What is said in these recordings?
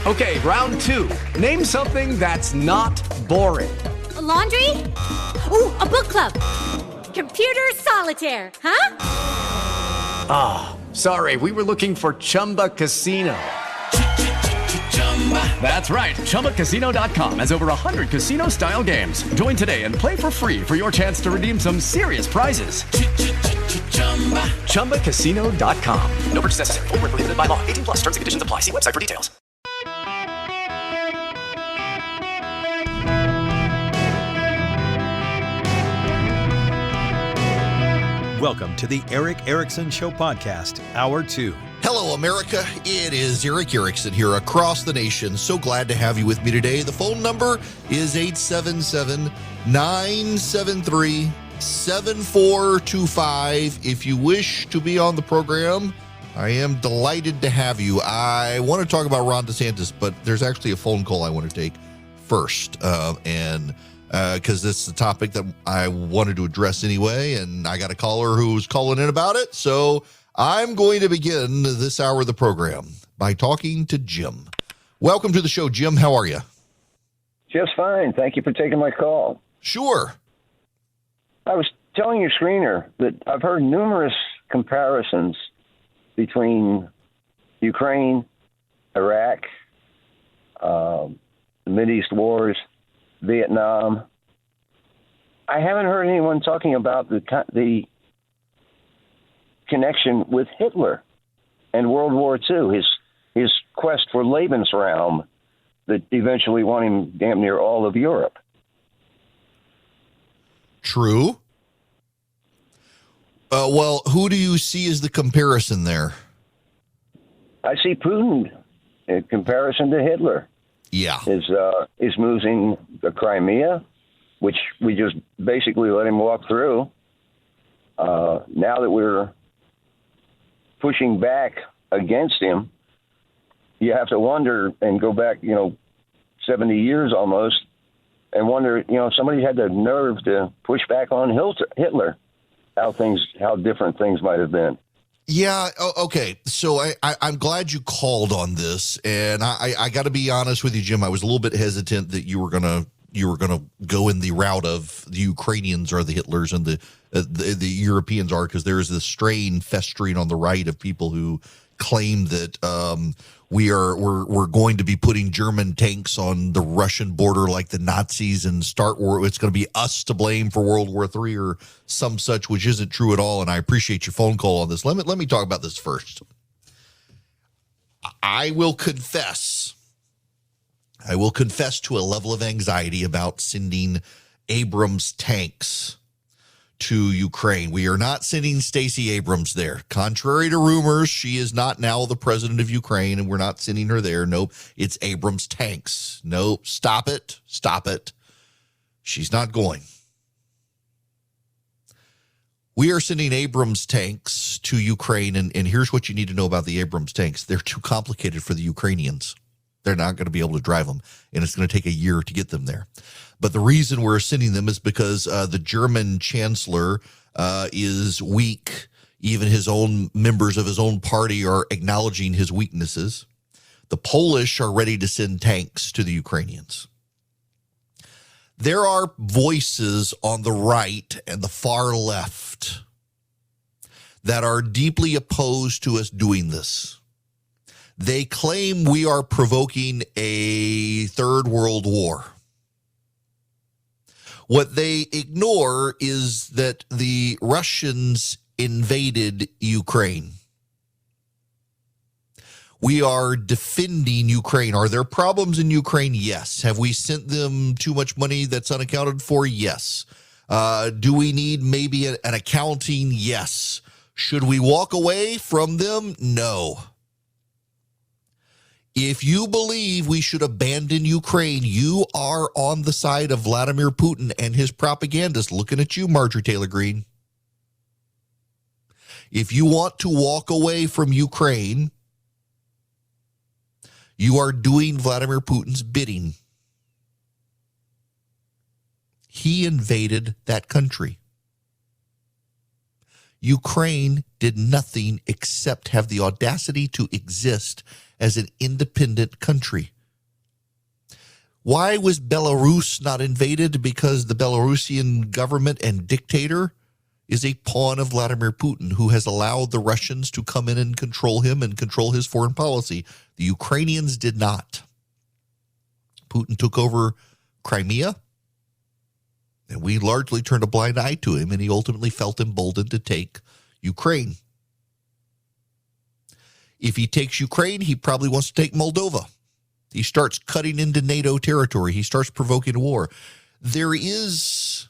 Okay, round two. Name something that's not boring. A laundry? Ooh, a book club. Computer solitaire, huh? Ah, sorry, we were looking for Chumba Casino. That's right, ChumbaCasino.com has over 100 casino-style games. Join today and play for free for your chance to redeem some serious prizes. ChumbaCasino.com. No purchase necessary. Void where prohibited by law. 18 plus. Terms and conditions apply. See website for details. Welcome to the Eric Erickson Show podcast, Hour 2. Hello, America. It is Eric Erickson here across the nation. So glad to have you with me today. The phone number is 877-973-7425. If you wish to be on the program, I am delighted to have you. I want to talk about Ron DeSantis, but there's actually a phone call I want to take first. Because this is a topic that I wanted to address anyway, and I got a caller who's calling in about it. So I'm going to begin this hour of the program by talking to Jim. Welcome to the show, Jim. How are you? Just fine. Thank you for taking my call. Sure. I was telling your screener that I've heard numerous comparisons between Ukraine, Iraq, the Mideast wars, Vietnam. I haven't heard anyone talking about the connection with Hitler and World War II, his quest for Lebensraum that eventually won him damn near all of Europe. True. Well, who do you see as the comparison there? I see Putin in comparison to Hitler. Yeah. Is losing the Crimea, which we just basically let him walk through. Now that we're pushing back against him, you have to wonder and go back, 70 years almost, and wonder, somebody had the nerve to push back on Hitler, how different things might have been. Yeah. Okay. So I'm glad you called on this, and I got to be honest with you, Jim. I was a little bit hesitant that you were gonna go in the route of the Ukrainians are the Hitlers and the Europeans are, because there is this strain festering on the right of people who claim that we're going to be putting German tanks on the Russian border like the Nazis and start war. It's going to be us to blame for World War III or some such, which isn't true at all. And I appreciate your phone call on this. Let me talk about this first. I will confess to a level of anxiety about sending Abrams tanks to Ukraine. We are not sending Stacey Abrams there. Contrary to rumors, she is not now the president of Ukraine, and we're not sending her there. Nope, it's Abrams tanks. Nope, stop it. She's not going. We are sending Abrams tanks to Ukraine, and here's what you need to know about the Abrams tanks. They're too complicated for the Ukrainians. They're not going to be able to drive them, and it's going to take a year to get them there. But the reason we're sending them is because the German chancellor is weak. Even his own members of his own party are acknowledging his weaknesses. The Polish are ready to send tanks to the Ukrainians. There are voices on the right and the far left that are deeply opposed to us doing this. They claim we are provoking a third world war. What they ignore is that the Russians invaded Ukraine. We are defending Ukraine. Are there problems in Ukraine? Yes. Have we sent them too much money that's unaccounted for? Yes. Do we need maybe an accounting? Yes. Should we walk away from them? No. If you believe we should abandon Ukraine, you are on the side of Vladimir Putin and his propagandists. Looking at you, Marjorie Taylor Greene. If you want to walk away from Ukraine, you are doing Vladimir Putin's bidding. He invaded that country. Ukraine did nothing except have the audacity to exist as an independent country. Why was Belarus not invaded? Because the Belarusian government and dictator is a pawn of Vladimir Putin, who has allowed the Russians to come in and control him and control his foreign policy. The Ukrainians did not. Putin took over Crimea, and we largely turned a blind eye to him, and he ultimately felt emboldened to take Ukraine. If he takes Ukraine, he probably wants to take Moldova. He starts cutting into NATO territory. He starts provoking a war. There is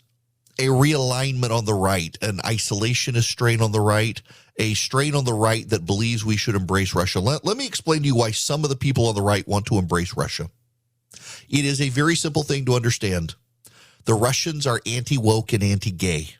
a realignment on the right, an isolationist strain on the right, a strain on the right that believes we should embrace Russia. Let me explain to you why some of the people on the right want to embrace Russia. It is a very simple thing to understand. The Russians are anti-woke and anti-gay.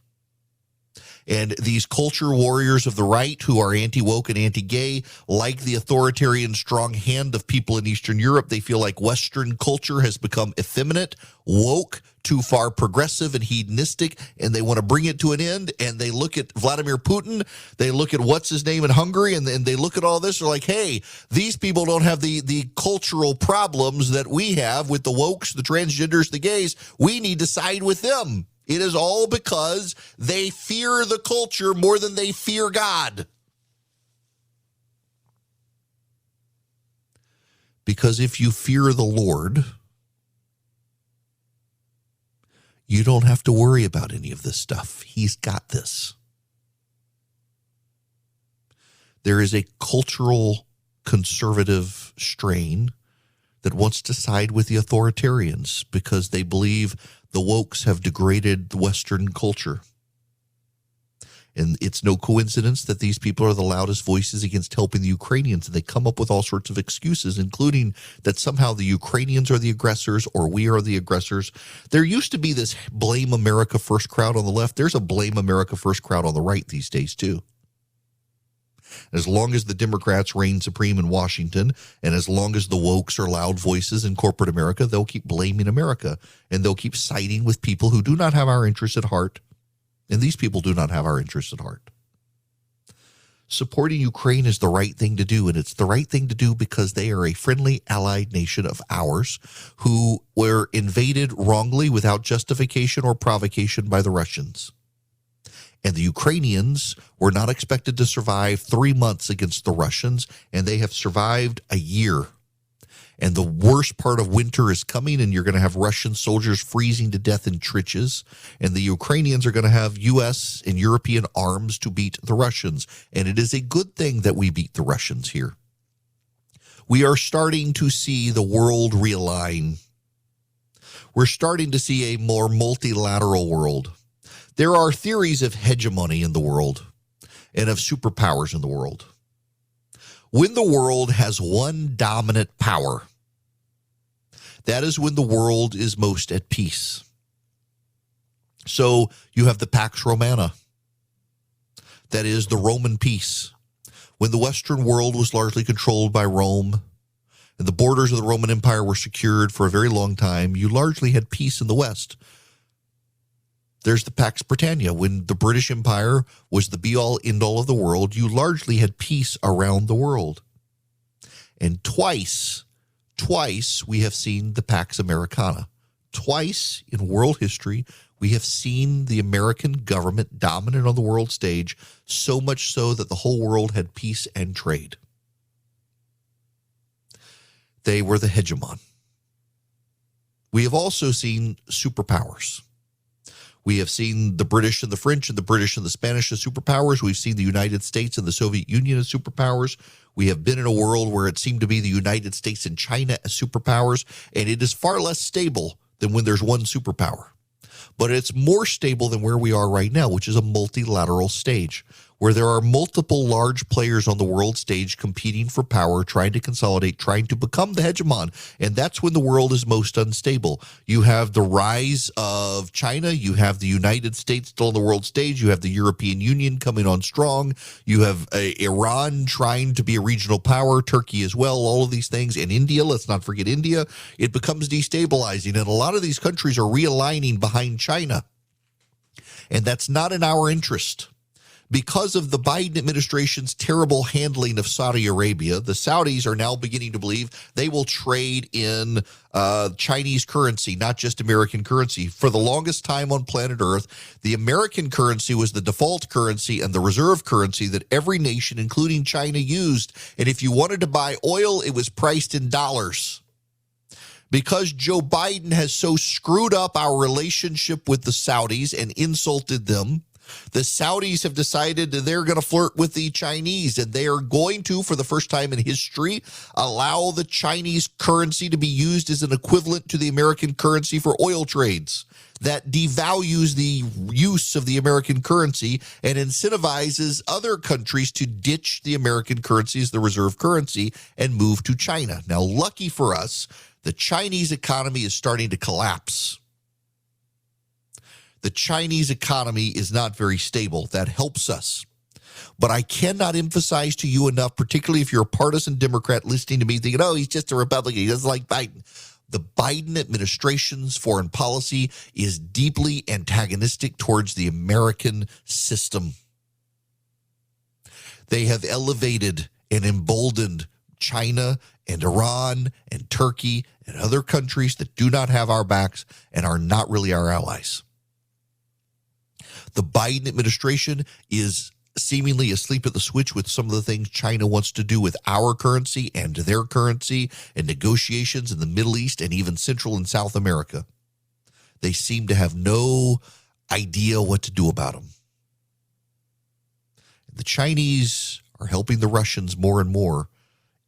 And these culture warriors of the right who are anti-woke and anti-gay, like the authoritarian strong hand of people in Eastern Europe, they feel like Western culture has become effeminate, woke, too far progressive and hedonistic, and they want to bring it to an end. And they look at Vladimir Putin, they look at what's his name in Hungary, and they look at all this, they're like, hey, these people don't have the cultural problems that we have with the wokes, the transgenders, the gays. We need to side with them. It is all because they fear the culture more than they fear God. Because if you fear the Lord, you don't have to worry about any of this stuff. He's got this. There is a cultural conservative strain that wants to side with the authoritarians because they believe the wokes have degraded the Western culture. And it's no coincidence that these people are the loudest voices against helping the Ukrainians. And they come up with all sorts of excuses, including that somehow the Ukrainians are the aggressors or we are the aggressors. There used to be this blame America first crowd on the left. There's a blame America first crowd on the right these days, too. As long as the Democrats reign supreme in Washington, and as long as the wokes are loud voices in corporate America, they'll keep blaming America, and they'll keep siding with people who do not have our interests at heart. And these people do not have our interests at heart. Supporting Ukraine is the right thing to do, and it's the right thing to do because they are a friendly allied nation of ours who were invaded wrongly without justification or provocation by the Russians. And the Ukrainians were not expected to survive 3 months against the Russians, and they have survived a year. And the worst part of winter is coming, and you're going to have Russian soldiers freezing to death in trenches, and the Ukrainians are going to have U.S. and European arms to beat the Russians. And it is a good thing that we beat the Russians here. We are starting to see the world realign. We're starting to see a more multilateral world. There are theories of hegemony in the world and of superpowers in the world. When the world has one dominant power, that is when the world is most at peace. So you have the Pax Romana. That is the Roman peace. When the Western world was largely controlled by Rome and the borders of the Roman Empire were secured for a very long time, you largely had peace in the West. There's the Pax Britannia. When the British Empire was the be-all, end-all of the world, you largely had peace around the world. And twice we have seen the Pax Americana. Twice in world history, we have seen the American government dominant on the world stage, so much so that the whole world had peace and trade. They were the hegemon. We have also seen superpowers. We have seen the British and the French and the British and the Spanish as superpowers. We've seen the United States and the Soviet Union as superpowers. We have been in a world where it seemed to be the United States and China as superpowers, and it is far less stable than when there's one superpower. But it's more stable than where we are right now, which is a multilateral stage, where there are multiple large players on the world stage competing for power, trying to consolidate, trying to become the hegemon. And that's when the world is most unstable. You have the rise of China. You have the United States still on the world stage. You have the European Union coming on strong. You have Iran trying to be a regional power, Turkey as well, all of these things. And India, let's not forget India. It becomes destabilizing. And a lot of these countries are realigning behind China. And that's not in our interest. Because of the Biden administration's terrible handling of Saudi Arabia, the Saudis are now beginning to believe they will trade in Chinese currency, not just American currency. For the longest time on planet Earth, the American currency was the default currency and the reserve currency that every nation, including China, used. And if you wanted to buy oil, it was priced in dollars. Because Joe Biden has so screwed up our relationship with the Saudis and insulted them, the Saudis have decided that they're going to flirt with the Chinese, and they are going to, for the first time in history, allow the Chinese currency to be used as an equivalent to the American currency for oil trades. That devalues the use of the American currency and incentivizes other countries to ditch the American currency as the reserve currency and move to China. Now, lucky for us, the Chinese economy is starting to collapse. The Chinese economy is not very stable. That helps us. But I cannot emphasize to you enough, particularly if you're a partisan Democrat listening to me thinking, oh, he's just a Republican, he doesn't like Biden. The Biden administration's foreign policy is deeply antagonistic towards the American system. They have elevated and emboldened China and Iran and Turkey and other countries that do not have our backs and are not really our allies. The Biden administration is seemingly asleep at the switch with some of the things China wants to do with our currency and their currency and negotiations in the Middle East and even Central and South America. They seem to have no idea what to do about them. The Chinese are helping the Russians more and more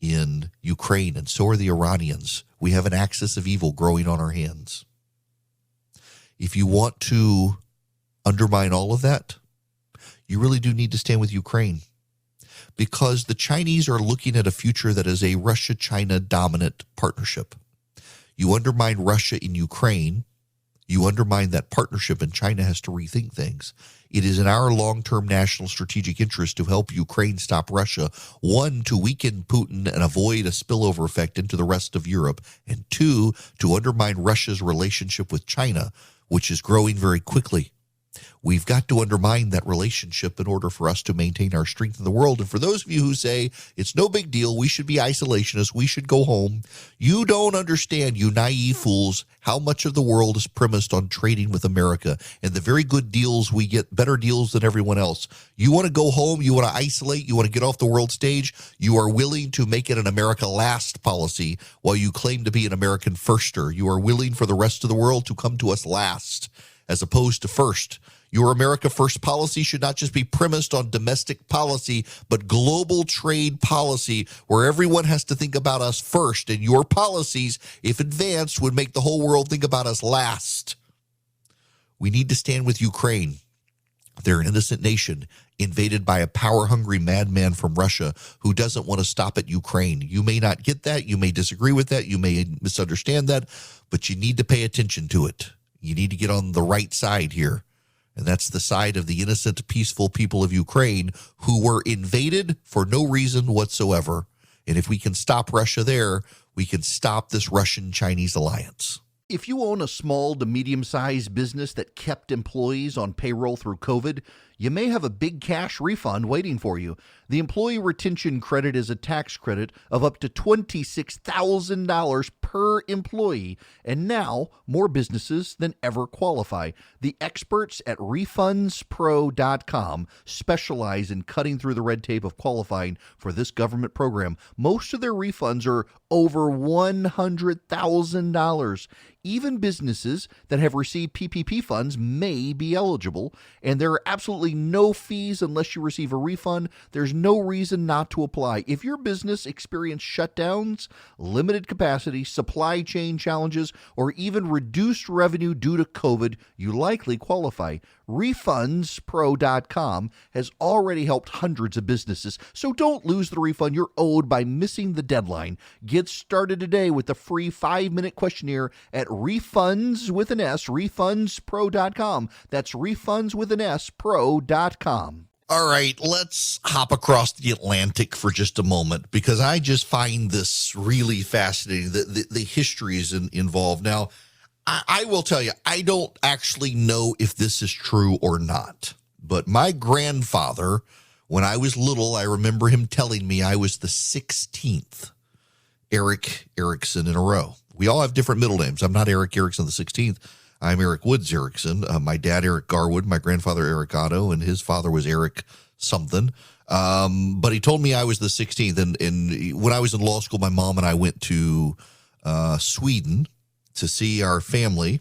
in Ukraine, and so are the Iranians. We have an axis of evil growing on our hands. If you want to undermine all of that, you really do need to stand with Ukraine, because the Chinese are looking at a future that is a Russia-China dominant partnership. You undermine Russia in Ukraine, you undermine that partnership, and China has to rethink things. It is in our long-term national strategic interest to help Ukraine stop Russia, one, to weaken Putin and avoid a spillover effect into the rest of Europe, and two, to undermine Russia's relationship with China, which is growing very quickly. We've got to undermine that relationship in order for us to maintain our strength in the world. And for those of you who say it's no big deal, we should be isolationists, we should go home, you don't understand, you naive fools, how much of the world is premised on trading with America and the very good deals we get, better deals than everyone else. You want to go home, you want to isolate, you want to get off the world stage, you are willing to make it an America last policy while you claim to be an American firster. You are willing for the rest of the world to come to us last as opposed to first. Your America First policy should not just be premised on domestic policy, but global trade policy, where everyone has to think about us first. And your policies, if advanced, would make the whole world think about us last. We need to stand with Ukraine. They're an innocent nation invaded by a power-hungry madman from Russia who doesn't want to stop at Ukraine. You may not get that. You may disagree with that. You may misunderstand that. But you need to pay attention to it. You need to get on the right side here. And that's the side of the innocent, peaceful people of Ukraine who were invaded for no reason whatsoever. And if we can stop Russia there, we can stop this Russian-Chinese alliance. If you own a small to medium-sized business that kept employees on payroll through COVID, you may have a big cash refund waiting for you. The Employee Retention Credit is a tax credit of up to $26,000 per employee, and now more businesses than ever qualify. The experts at RefundsPro.com specialize in cutting through the red tape of qualifying for this government program. Most of their refunds are over $100,000. Even businesses that have received PPP funds may be eligible, and there are absolutely no fees unless you receive a refund. There's no reason not to apply. If your business experienced shutdowns, limited capacity, supply chain challenges, or even reduced revenue due to COVID, you likely qualify. RefundsPro.com has already helped hundreds of businesses, so don't lose the refund you're owed by missing the deadline. Get started today with the free 5-minute questionnaire at RefundsPro.com. That's RefundsPro.com. All right, let's hop across the Atlantic for just a moment, because I just find this really fascinating, the histories involved. Now, I will tell you, I don't actually know if this is true or not. but my grandfather, when I was little, I remember him telling me I was the 16th Eric Erickson in a row. We all have different middle names. I'm not Eric Erickson the 16th. I'm Eric Woods Erickson. My dad, Eric Garwood, my grandfather, Eric Otto, and his father was Eric something. But he told me I was the 16th. And when I was in law school, my mom and I went to Sweden to see our family,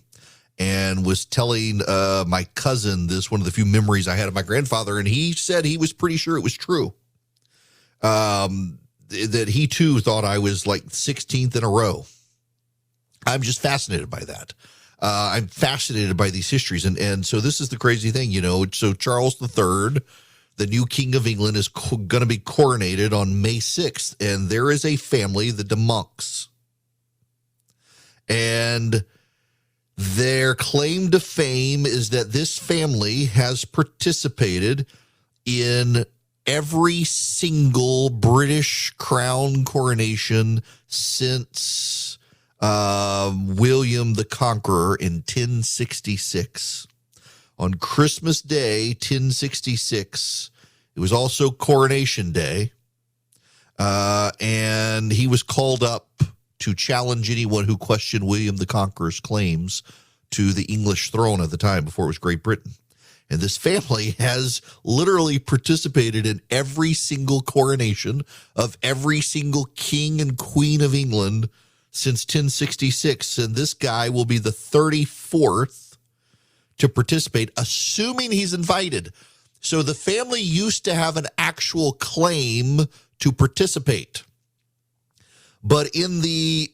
and was telling my cousin this, one of the few memories I had of my grandfather, and he said he was pretty sure it was true. That he too thought I was like 16th in a row. I'm just fascinated by that. I'm fascinated by these histories. And so this is the crazy thing, you know. So Charles III, the new king of England, is going to be coronated on May 6th. And there is a family, the de Monks. And their claim to fame is that this family has participated in every single British crown coronation since William the Conqueror in 1066. On Christmas Day, 1066, it was also Coronation Day, and he was called up to challenge anyone who questioned William the Conqueror's claims to the English throne at the time, before it was Great Britain. And this family has literally participated in every single coronation of every single king and queen of England since 1066. And this guy will be the 34th to participate, assuming he's invited. So the family used to have an actual claim to participate. But in the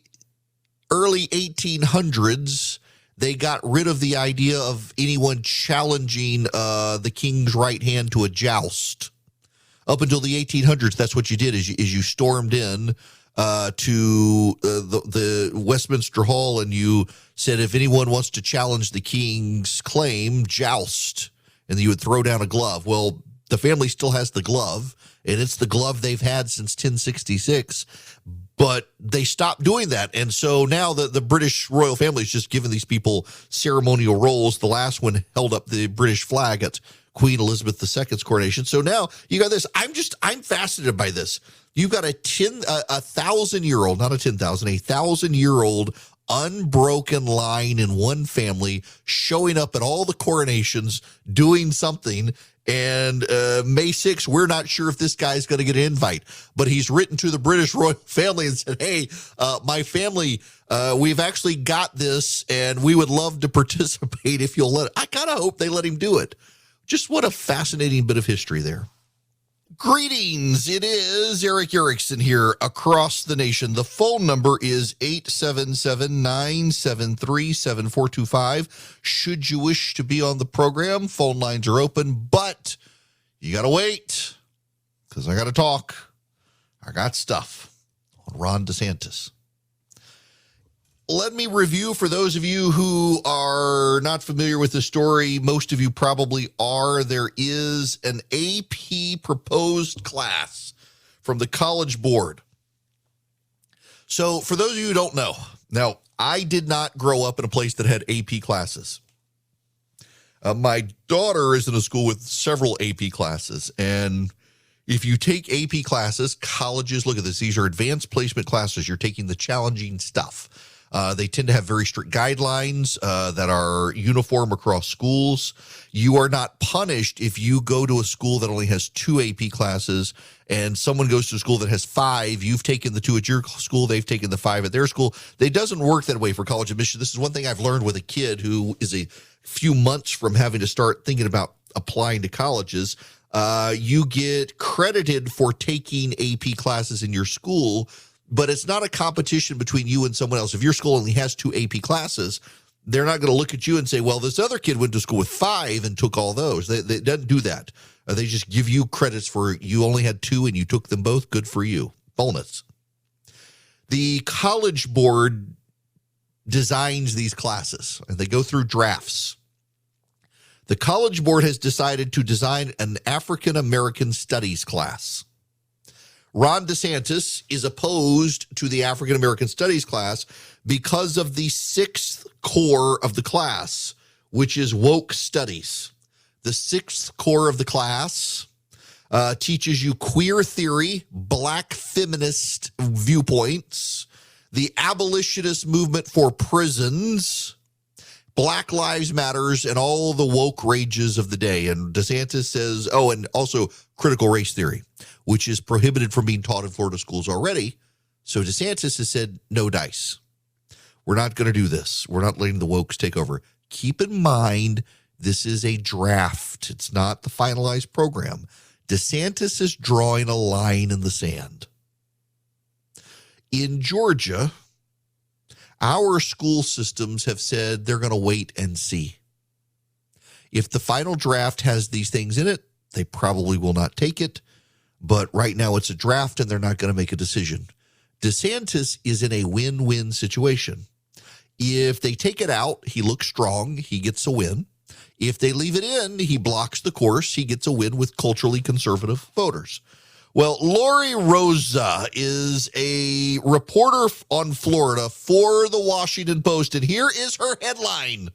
early 1800s, they got rid of the idea of anyone challenging the king's right hand to a joust. Up until the 1800s, that's what you did, is you stormed in to the Westminster Hall, and you said, if anyone wants to challenge the king's claim, joust. And you would throw down a glove. Well, the family still has the glove, and it's the glove they've had since 1066. But they stopped doing that. And so now the British royal family is just giving these people ceremonial roles. The last one held up the British flag at Queen Elizabeth II's coronation. So now you got this. I'm fascinated by this. You've got a 1,000-year-old, not a 10,000, 1,000-year-old unbroken line in one family showing up at all the coronations, doing something. And May 6th, we're not sure if this guy's going to get an invite, but he's written to the British royal family and said, hey, my family, we've actually got this, and we would love to participate if you'll let it. I kind of hope they let him do it. Just what a fascinating bit of history there. Greetings. It is Eric Erickson here across the nation. The phone number is 877-973-7425. Should you wish to be on the program, phone lines are open, but you got to wait, because I got to talk. I got stuff on Ron DeSantis. Let me review for those of you who are not familiar with the story. Most of you probably are. There is an AP proposed class from the College Board. So for those of you who don't know, now I did not grow up in a place that had AP classes. My daughter is in a school with several AP classes, and if you take AP classes, colleges, look at this, these are advanced placement classes. You're taking the challenging stuff. They tend to have very strict guidelines that are uniform across schools. You are not punished if you go to a school that only has 2 AP classes and someone goes to a school that has 5. You've taken the 2 at your school. They've taken the 5 at their school. It doesn't work that way for college admission. This is one thing I've learned with a kid who is a few months from having to start thinking about applying to colleges. You get credited for taking AP classes in your school, but it's not a competition between you and someone else. If your school only has 2 AP classes, they're not going to look at you and say, well, this other kid went to school with 5 and took all those. They doesn't do that. They just give you credits for you only had 2 and you took them both. Good for you. Bonus. The College Board designs these classes, and they go through drafts. The College Board has decided to design an African American Studies class. Ron DeSantis is opposed to the African American Studies class because of the 6th core of the class, which is woke studies. The sixth core of the class teaches you queer theory, black feminist viewpoints, the abolitionist movement for prisons, Black Lives Matters, and all the woke rages of the day. And DeSantis says, and also critical race theory, which is prohibited from being taught in Florida schools already. So DeSantis has said, no dice. We're not going to do this. We're not letting the wokes take over. Keep in mind, this is a draft. It's not the finalized program. DeSantis is drawing a line in the sand. In Georgia, our school systems have said they're going to wait and see. If the final draft has these things in it, they probably will not take it. But right now it's a draft and they're not going to make a decision. DeSantis is in a win-win situation. If they take it out, he looks strong. He gets a win. If they leave it in, he blocks the course. He gets a win with culturally conservative voters. Well, Lori Rosa is a reporter on Florida for the Washington Post, and here is her headline.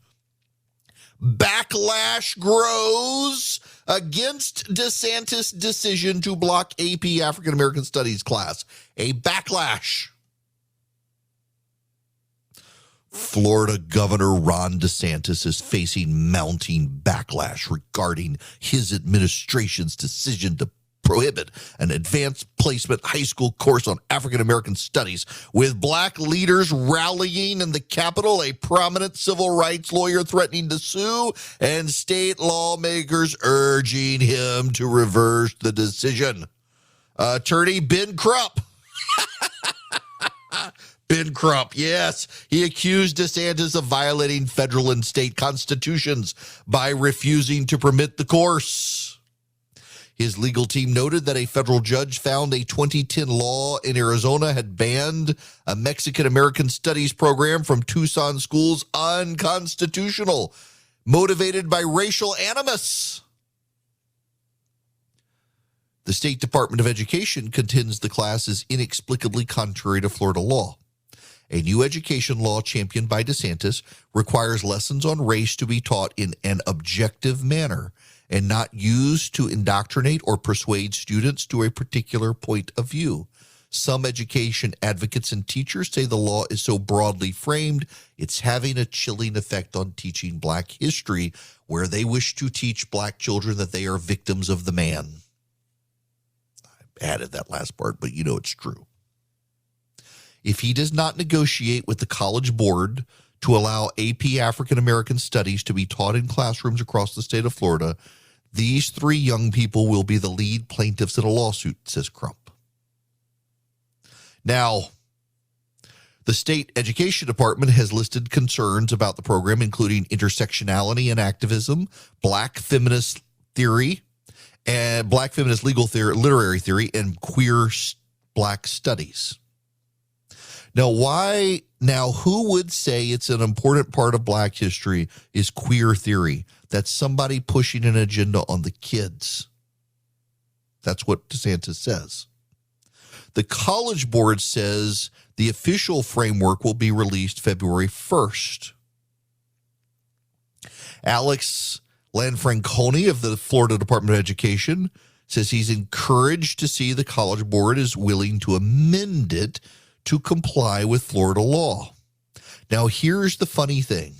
Backlash grows against DeSantis' decision to block AP African American Studies class. A backlash. Florida Governor Ron DeSantis is facing mounting backlash regarding his administration's decision to prohibit an advanced placement high school course on African American studies. With black leaders rallying in the Capitol, a prominent civil rights lawyer threatening to sue, and state lawmakers urging him to reverse the decision. Attorney Ben Crump. Ben Crump, yes. He accused DeSantis of violating federal and state constitutions by refusing to permit the course. His legal team noted that a federal judge found a 2010 law in Arizona had banned a Mexican-American studies program from Tucson schools unconstitutional, motivated by racial animus. The State Department of Education contends the class is inexplicably contrary to Florida law. A new education law championed by DeSantis requires lessons on race to be taught in an objective manner and not used to indoctrinate or persuade students to a particular point of view. Some education advocates and teachers say the law is so broadly framed, it's having a chilling effect on teaching black history, where they wish to teach black children that they are victims of the man. I added that last part, but you know it's true. If he does not negotiate with the College Board to allow AP African American Studies to be taught in classrooms across the state of Florida, these three young people will be the lead plaintiffs in a lawsuit, says Crump. Now, the state education department has listed concerns about the program, including intersectionality and activism, black feminist theory, and black feminist legal theory, literary theory, and queer black studies. Now, who would say it's an important part of black history is queer theory? That's somebody pushing an agenda on the kids. That's what DeSantis says. The College Board says the official framework will be released February 1st. Alex Lanfranconi of the Florida Department of Education says he's encouraged to see the College Board is willing to amend it to comply with Florida law. Now, here's the funny thing.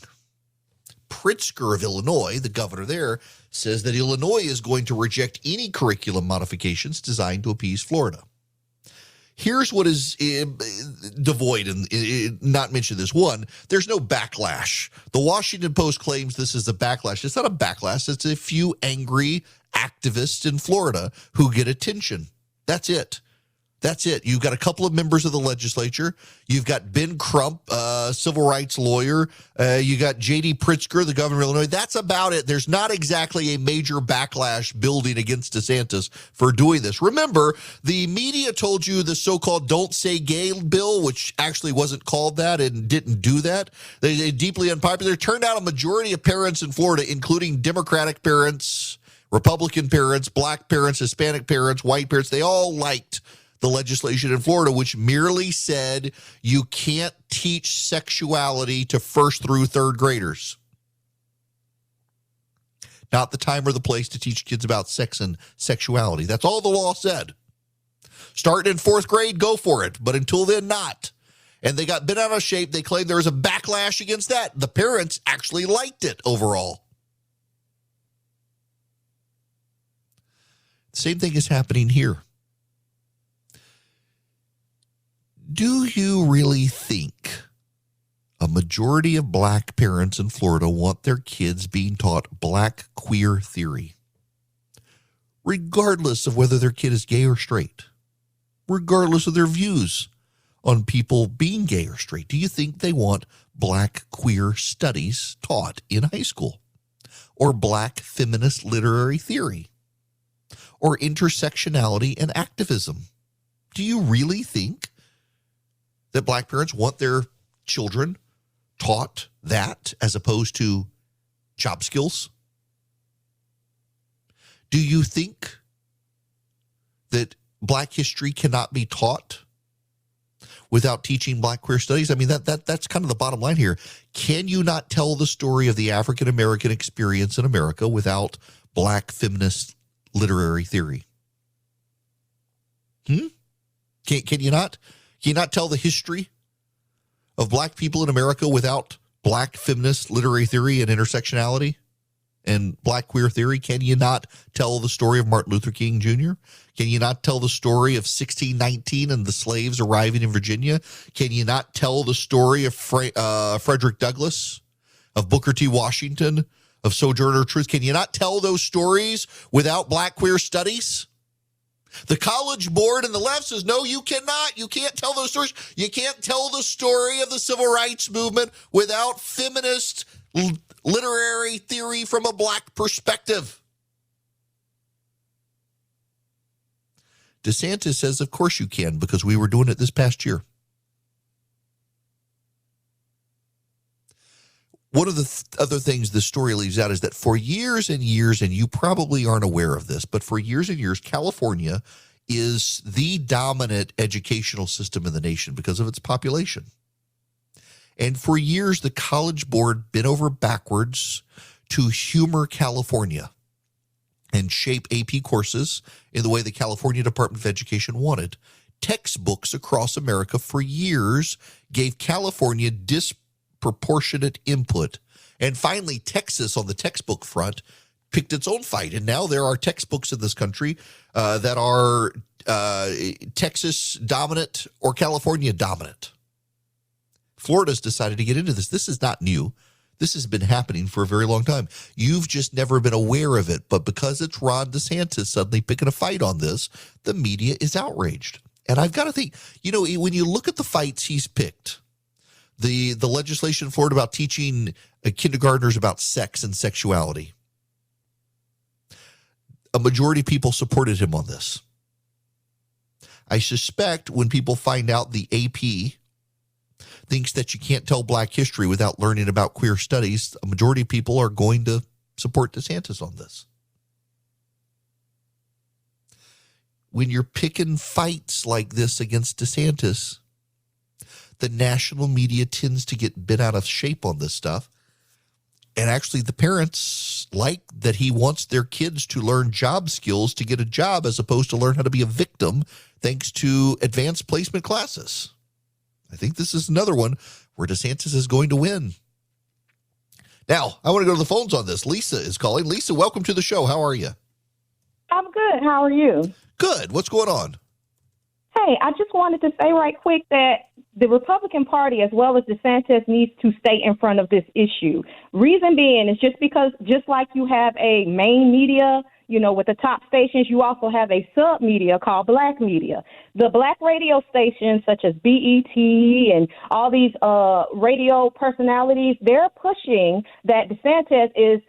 Pritzker of Illinois, the governor there, says that Illinois is going to reject any curriculum modifications designed to appease Florida. Here's what is devoid and not mentioned this. One, there's no backlash. The Washington Post claims this is a backlash. It's not a backlash. It's a few angry activists in Florida who get attention. That's it. That's it. You've got a couple of members of the legislature. You've got Ben Crump, civil rights lawyer. You got J.D. Pritzker, the governor of Illinois. That's about it. There's not exactly a major backlash building against DeSantis for doing this. Remember, the media told you the so-called Don't Say Gay bill, which actually wasn't called that and didn't do that. They deeply unpopular. It turned out a majority of parents in Florida, including Democratic parents, Republican parents, black parents, Hispanic parents, white parents, they all liked the legislation in Florida, which merely said you can't teach sexuality to first through third graders. not the time or the place to teach kids about sex and sexuality. That's all the law said. Starting in 4th grade, go for it. But until then, not. And they got bent out of shape. They claimed there was a backlash against that. The parents actually liked it overall. Same thing is happening here. Do you really think a majority of black parents in Florida want their kids being taught black queer theory, regardless of whether their kid is gay or straight, regardless of their views on people being gay or straight? Do you think they want black queer studies taught in high school, or black feminist literary theory, or intersectionality and activism? Do you really think that black parents want their children taught that as opposed to job skills? Do you think that black history cannot be taught without teaching black queer studies? I mean, that's kind of the bottom line here. Can you not tell the story of the African American experience in America without black feminist literary theory? Can you not? Can you not tell the history of black people in America without black feminist literary theory and intersectionality and black queer theory? Can you not tell the story of Martin Luther King Jr.? Can you not tell the story of 1619 and the slaves arriving in Virginia? Can you not tell the story of Frederick Douglass, of Booker T. Washington, of Sojourner Truth? Can you not tell those stories without black queer studies? The College Board and the left says, no, you cannot. You can't tell those stories. You can't tell the story of the civil rights movement without feminist literary theory from a black perspective. DeSantis says, of course you can, because we were doing it this past year. One of the other things the story leaves out is that for years and years, and you probably aren't aware of this, but for years and years, California is the dominant educational system in the nation because of its population. And for years, the College Board bent over backwards to humor California and shape AP courses in the way the California Department of Education wanted. Textbooks across America for years gave California disproportionate input. And finally, Texas on the textbook front picked its own fight. And now there are textbooks in this country that are Texas dominant or California dominant. Florida's decided to get into this. This is not new. This has been happening for a very long time. You've just never been aware of it. But because it's Ron DeSantis suddenly picking a fight on this, the media is outraged. And I've got to think, when you look at the fights he's picked, the legislation in Florida about teaching kindergartners about sex and sexuality, a majority of people supported him on this. I suspect when people find out the AP thinks that you can't tell black history without learning about queer studies, a majority of people are going to support DeSantis on this. When you're picking fights like this against DeSantis, the national media tends to get bent out of shape on this stuff. And actually, the parents like that he wants their kids to learn job skills to get a job as opposed to learn how to be a victim thanks to advanced placement classes. I think this is another one where DeSantis is going to win. Now, I want to go to the phones on this. Lisa is calling. Lisa, welcome to the show. How are you? I'm good. How are you? Good. What's going on? Hey, I just wanted to say right quick that the Republican Party, as well as DeSantis, needs to stay in front of this issue. Reason being is just like you have a main media, with the top stations, you also have a sub media called black media. The black radio stations, such as BET and all these radio personalities, they're pushing that DeSantis is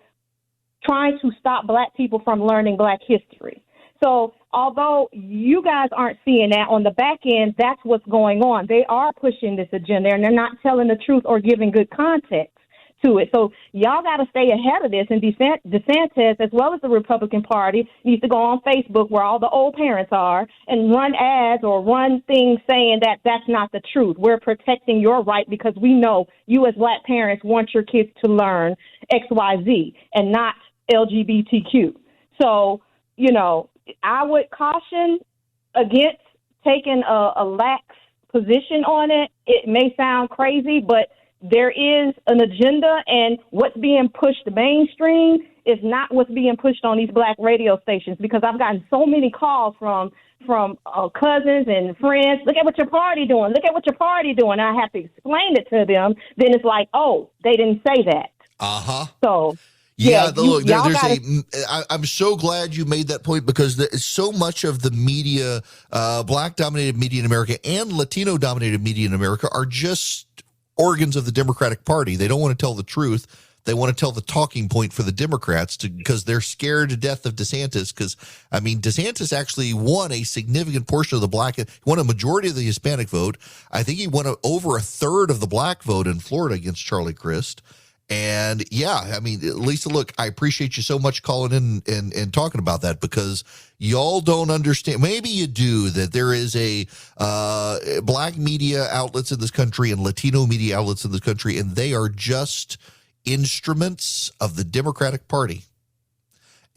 trying to stop black people from learning black history. So although you guys aren't seeing that on the back end, that's what's going on. They are pushing this agenda, and they're not telling the truth or giving good context to it. So y'all got to stay ahead of this. And DeSantis, as well as the Republican Party, needs to go on Facebook, where all the old parents are, and run ads or run things saying that that's not the truth. We're protecting your right because we know you as black parents want your kids to learn X, Y, Z, and not LGBTQ. So, I would caution against taking a lax position on it. It may sound crazy, but there is an agenda, and what's being pushed mainstream is not what's being pushed on these black radio stations, because I've gotten so many calls from cousins and friends. Look at what your party doing. Look at what your party doing. I have to explain it to them. Then it's like, oh, they didn't say that. So. Yeah, look, I'm so glad you made that point, because so much of the media, black-dominated media in America and Latino-dominated media in America are just organs of the Democratic Party. They don't want to tell the truth. They want to tell the talking point for the Democrats because they're scared to death of DeSantis. Because, DeSantis actually won a significant portion of the he won a majority of the Hispanic vote. I think he won over a third of the black vote in Florida against Charlie Crist. And Lisa, look, I appreciate you so much calling in and talking about that, because y'all don't understand. Maybe you do, that there is a black media outlets in this country and Latino media outlets in this country, and they are just instruments of the Democratic Party.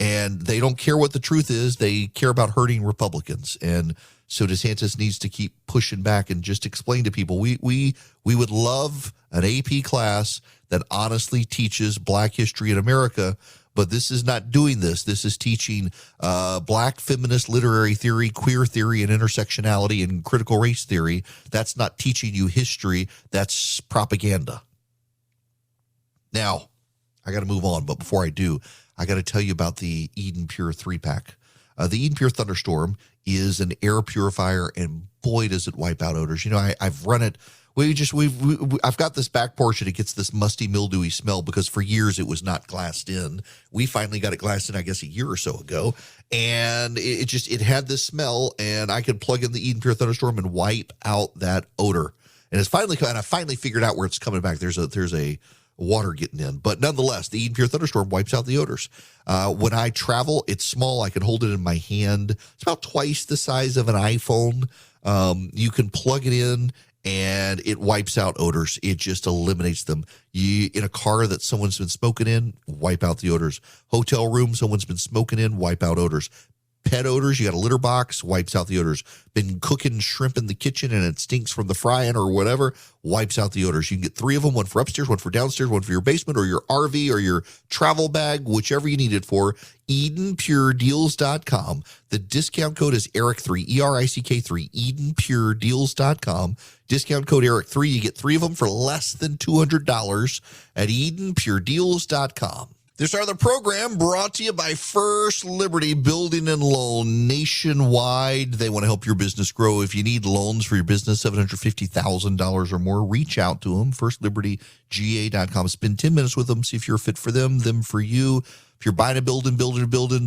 And they don't care what the truth is. They care about hurting Republicans. And so DeSantis needs to keep pushing back and just explain to people, we would love an AP class that honestly teaches black history in America, but this is not doing this. This is teaching black feminist literary theory, queer theory, and intersectionality and critical race theory. That's not teaching you history. That's propaganda. Now, I got to move on, but before I do, I got to tell you about the Eden Pure 3-pack. The Eden Pure Thunderstorm is an air purifier, and boy, does it wipe out odors. I've run it. I've got this back porch, and it gets this musty, mildewy smell because for years it was not glassed in. We finally got it glassed in, I guess, a year or so ago, and it had this smell, and I could plug in the Eden Pure Thunderstorm and wipe out that odor. And I finally figured out where it's coming back. There's a water getting in, but nonetheless, the Eden Pure Thunderstorm wipes out the odors. When I travel, it's small. I can hold it in my hand. It's about twice the size of an iPhone. You can plug it in, and it wipes out odors. It just eliminates them. In a car that someone's been smoking in, wipe out the odors. Hotel room someone's been smoking in, wipe out odors. Pet odors, you got a litter box, wipes out the odors. Been cooking shrimp in the kitchen and it stinks from the frying or whatever, wipes out the odors. You can get 3 of them, one for upstairs, one for downstairs, one for your basement or your RV or your travel bag, whichever you need it for. EdenPureDeals.com. The discount code is ERIC3, ERICK3, EdenPureDeals.com. Discount code ERIC3. You get 3 of them for less than $200 at EdenPureDeals.com. This other program brought to you by First Liberty Building and Loan nationwide. They want to help your business grow. If you need loans for your business, $750,000 or more, reach out to them, firstlibertyga.com. Spend 10 minutes with them, see if you're fit for them for you. If you're buying a building,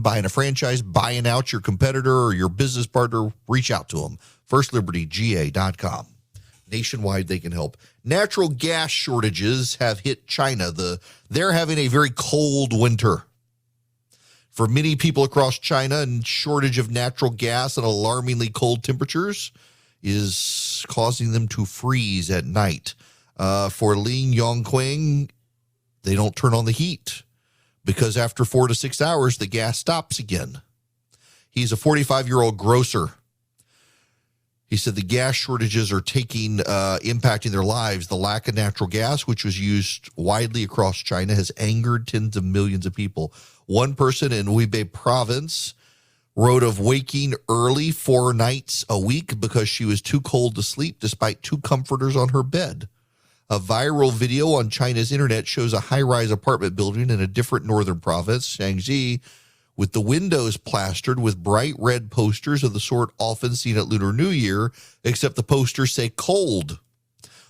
buying a franchise, buying out your competitor or your business partner, reach out to them, firstlibertyga.com. Nationwide, they can help. Natural gas shortages have hit China. They're having a very cold winter. For many people across China, and shortage of natural gas and alarmingly cold temperatures is causing them to freeze at night. For Ling Yongqing, they don't turn on the heat because after 4 to 6 hours, the gas stops again. He's a 45-year-old grocer. He said the gas shortages are impacting their lives. The lack of natural gas, which was used widely across China, has angered tens of millions of people. One person in Hubei province wrote of waking early 4 nights a week because she was too cold to sleep despite 2 comforters on her bed. A viral video on China's internet shows a high-rise apartment building in a different northern province, Shaanxi, with the windows plastered with bright red posters of the sort often seen at Lunar New Year, except the posters say cold.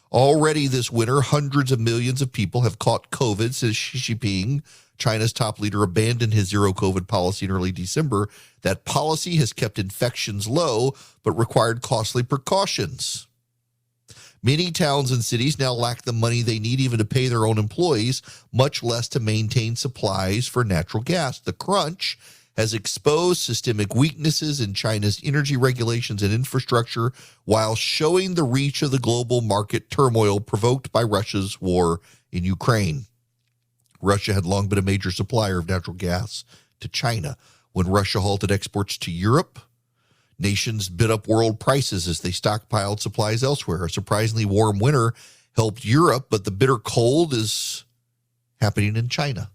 Already this winter, hundreds of millions of people have caught COVID since Xi Jinping, China's top leader, abandoned his zero-COVID policy in early December. That policy has kept infections low, but required costly precautions. Many towns and cities now lack the money they need even to pay their own employees, much less to maintain supplies for natural gas. The crunch has exposed systemic weaknesses in China's energy regulations and infrastructure while showing the reach of the global market turmoil provoked by Russia's war in Ukraine. Russia had long been a major supplier of natural gas to China. When Russia halted exports to Europe, nations bid up world prices as they stockpiled supplies elsewhere. A surprisingly warm winter helped Europe, but the bitter cold is happening in China.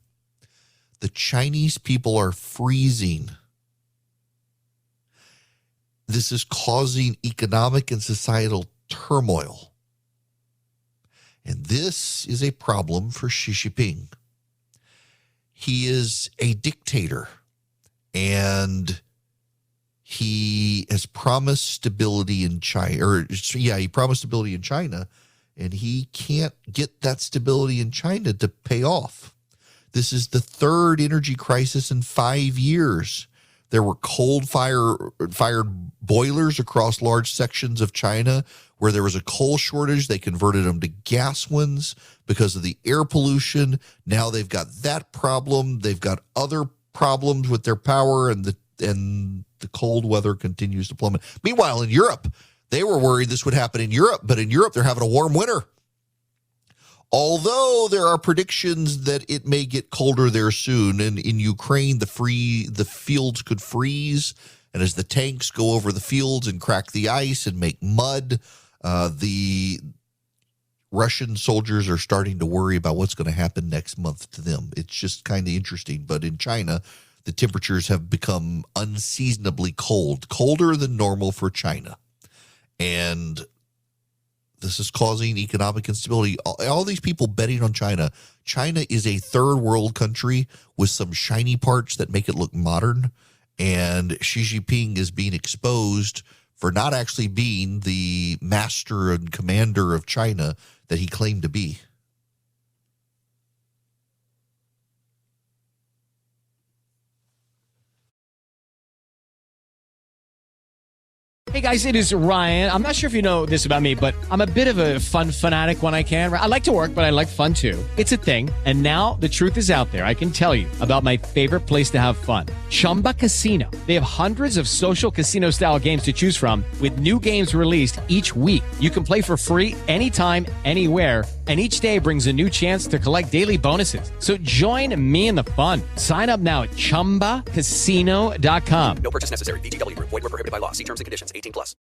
The Chinese people are freezing. This is causing economic and societal turmoil. And this is a problem for Xi Jinping. He is a dictator, and he has promised stability in China, he promised stability in China, and he can't get that stability in China to pay off. This is the third energy crisis in 5 years. There were coal-fired boilers across large sections of China where there was a coal shortage. They converted them to gas ones because of the air pollution. Now they've got that problem. They've got other problems with their power, and the cold weather continues to plummet. Meanwhile, in Europe, they were worried this would happen in Europe, but in Europe, they're having a warm winter. Although there are predictions that it may get colder there soon. And in Ukraine, the fields could freeze. And as the tanks go over the fields and crack the ice and make mud, the Russian soldiers are starting to worry about what's going to happen next month to them. It's just kind of interesting. But in China, the temperatures have become unseasonably cold, colder than normal for China. And this is causing economic instability. All these people betting on China. China is a third world country with some shiny parts that make it look modern. And Xi Jinping is being exposed for not actually being the master and commander of China that he claimed to be. Hey guys, it is Ryan. I'm not sure if you know this about me, but I'm a bit of a fun fanatic when I can. I like to work, but I like fun too. It's a thing. And now the truth is out there. I can tell you about my favorite place to have fun. Chumba Casino. They have hundreds of social casino style games to choose from with new games released each week. You can play for free anytime, anywhere. And each day brings a new chance to collect daily bonuses. So join me in the fun. Sign up now at ChumbaCasino.com. No purchase necessary. VGW Group. Void where prohibited by law. See terms and conditions. 18+.